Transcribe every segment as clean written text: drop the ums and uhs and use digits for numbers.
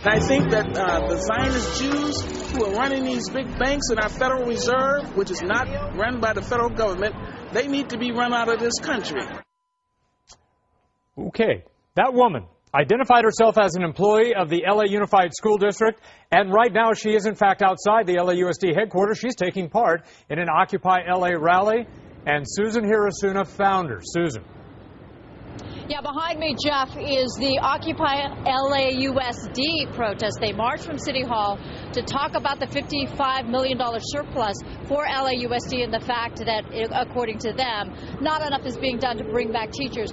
And I think that the Zionist Jews who are running these big banks in our Federal Reserve, which is not run by the federal government, they need to be run out of this country. Okay, that woman identified herself as an employee of the LA Unified School District, and right now she is in fact outside the LAUSD headquarters. She's taking part in an Occupy LA rally, and Susan Hirosuna found her. Susan. Yeah, behind me, Jeff, is the Occupy LAUSD protest. They marched from City Hall to talk about the $55 million surplus for LAUSD and the fact that, according to them, not enough is being done to bring back teachers.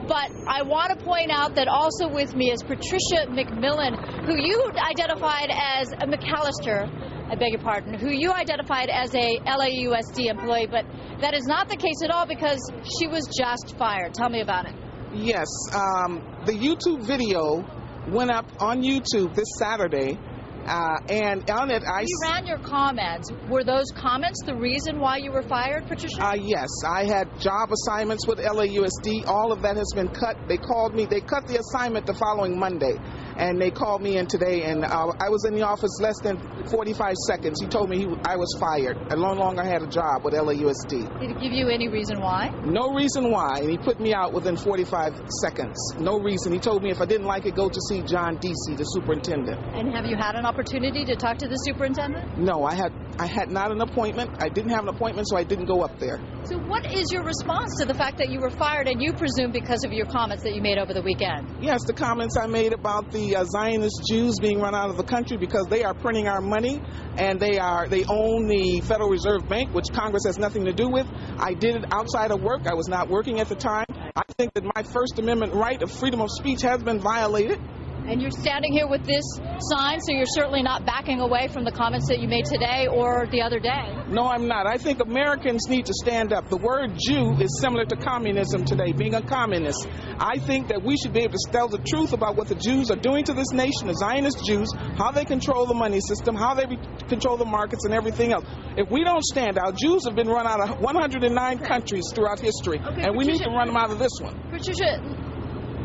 But I want to point out that also with me is Patricia McMillan, who you identified as a MacCallister, I beg your pardon, who you identified as a LAUSD employee, but that is not the case at all because she was just fired. Tell me about it. Yes, the YouTube video went up on YouTube this Saturday, and on it You ran your comments. Were those comments the reason why you were fired, Patricia? Yes, I had job assignments with LAUSD. All of that has been cut. They called me. They cut the assignment the following Monday, and they called me in today, and I was in the office less than 45 seconds. He told me I was fired. I no longer had a job with LAUSD. Did he give you any reason why? No reason why, and he put me out within 45 seconds. No reason. He told me if I didn't like it, go to see John Deasy, the superintendent. And have you had an opportunity to talk to the superintendent? No, I had not an appointment. I didn't have an appointment, so I didn't go up there. So what is your response to the fact that you were fired, and you presume because of your comments that you made over the weekend? Yes, the comments I made about the Zionist Jews being run out of the country because they are printing our money, and they own the Federal Reserve Bank, which Congress has nothing to do with. I did it outside of work. I was not working at the time. I think that my First Amendment right of freedom of speech has been violated. And you're standing here with this sign, so you're certainly not backing away from the comments that you made today or the other day. No, I'm not. I think Americans need to stand up. The word Jew is similar to communism today, being a communist. I think that we should be able to tell the truth about what the Jews are doing to this nation, the Zionist Jews, how they control the money system, how they control the markets and everything else. If we don't stand out, Jews have been run out of 109 countries throughout history, and we need to run them out of this one. Patricia,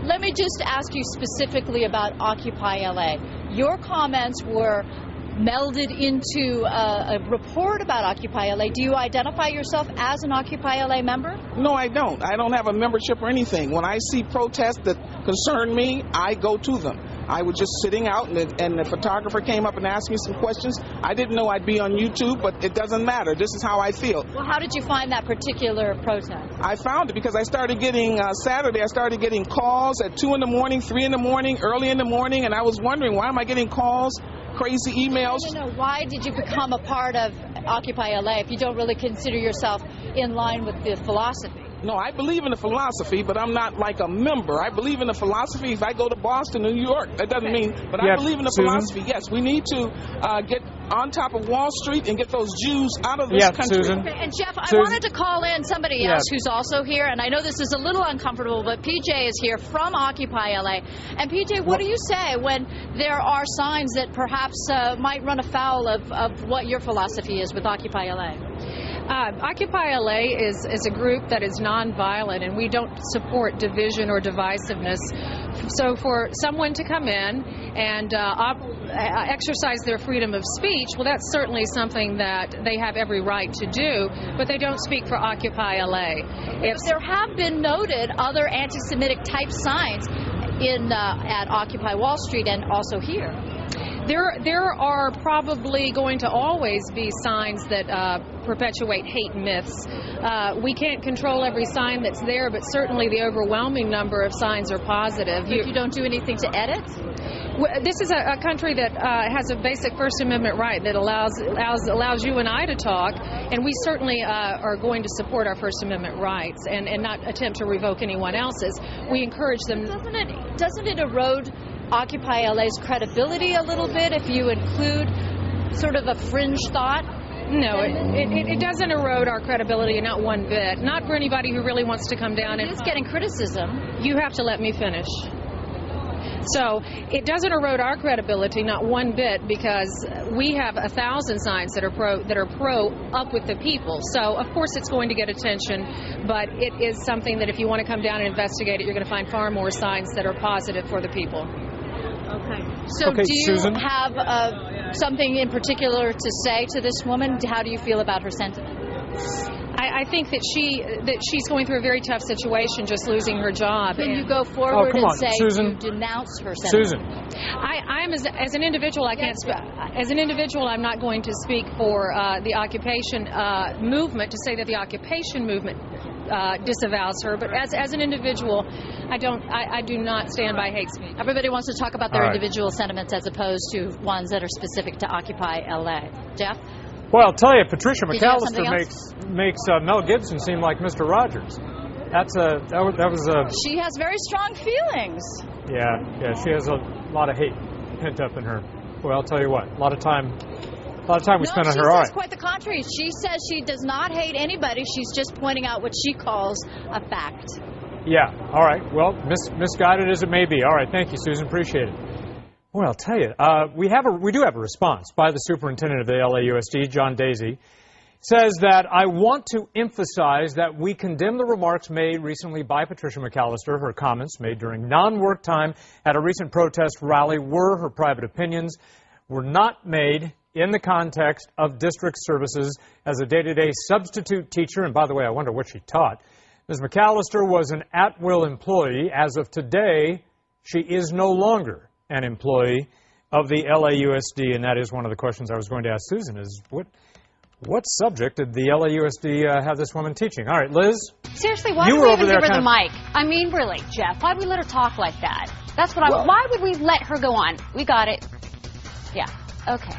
let me just ask you specifically about Occupy LA. Your comments were melded into a report about Occupy LA. Do you identify yourself as an Occupy LA member? No, I don't. I don't have a membership or anything. When I see protests that concern me, I go to them. I was just sitting out, and the photographer came up and asked me some questions. I didn't know I'd be on YouTube, but it doesn't matter. This is how I feel. Well, how did you find that particular protest? I found it because I started getting, Saturday, I started getting calls at 2 in the morning, 3 in the morning, early in the morning, and I was wondering, why am I getting calls, crazy emails? No. Why did you become a part of Occupy LA if you don't really consider yourself in line with the philosophy? No, I believe in the philosophy, but I'm not like a member. I believe in the philosophy. If I go to Boston, New York, that doesn't mean, but I believe in the philosophy. Yes, we need to get on top of Wall Street and get those Jews out of this country. Susan. Okay, and Jeff, I wanted to call in somebody else who's also here, and I know this is a little uncomfortable, but PJ is here from Occupy LA. And PJ, what do you say when there are signs that perhaps might run afoul of what your philosophy is with Occupy LA? Occupy LA is a group that is nonviolent, and we don't support division or divisiveness. So for someone to come in and exercise their freedom of speech, well, that's certainly something that they have every right to do, but they don't speak for Occupy LA. There have been noted other anti-Semitic type signs at Occupy Wall Street and also here. There are probably going to always be signs that perpetuate hate myths. We can't control every sign that's there, but certainly the overwhelming number of signs are positive. But you don't do anything to edit? This is a country that has a basic First Amendment right that allows you and I to talk, and we certainly are going to support our First Amendment rights and not attempt to revoke anyone else's. We encourage them. Doesn't it erode Occupy LA's credibility a little bit if you include sort of a fringe thought? No, it doesn't erode our credibility, not one bit. Not for anybody who really wants to come down and... It's getting criticism. You have to let me finish. So it doesn't erode our credibility, not one bit, because we have 1,000 signs that are pro up with the people. So of course it's going to get attention, but it is something that if you want to come down and investigate it, you're going to find far more signs that are positive for the people. Okay. So okay, do you Susan? have something in particular to say to this woman? How do you feel about her sentiment? I think that she's going through a very tough situation, just losing her job. Can you go forward come and on, say Susan. you denounce her sentiment? Susan. I'm as an individual, I can't. As an individual, I'm not going to speak for the occupation movement to say that the occupation movement disavows her. But as an individual, I do not stand by hate speech. Everybody wants to talk about their individual sentiments as opposed to ones that are specific to Occupy LA. Jeff? Well, I'll tell you, Patricia Did you have MacCallister something makes Mel Gibson seem like Mr. Rogers. That was a. She has very strong feelings. Yeah, she has a lot of hate pent up in her. Well, I'll tell you what, a lot of time we spend on her. She says quite the contrary. She says she does not hate anybody. She's just pointing out what she calls a fact. Yeah. All right. Well, misguided as it may be. All right. Thank you, Susan. Appreciate it. Well, I'll tell you, we do have a response by the superintendent of the LAUSD, John Daisy. Says that I want to emphasize that we condemn the remarks made recently by Patricia MacCallister. Her comments made during non-work time at a recent protest rally were her private opinions, were not made in the context of district services as a day-to-day substitute teacher. And by the way, I wonder what she taught. Ms. MacCallister was an at-will employee. As of today, she is no longer an employee of the LAUSD. And that is one of the questions I was going to ask Susan is what subject did the LAUSD have this woman teaching? All right, Liz? Seriously, why did we even give her the mic? I mean, really, Jeff, why would we let her talk like that? That's what why would we let her go on? We got it. Yeah, okay.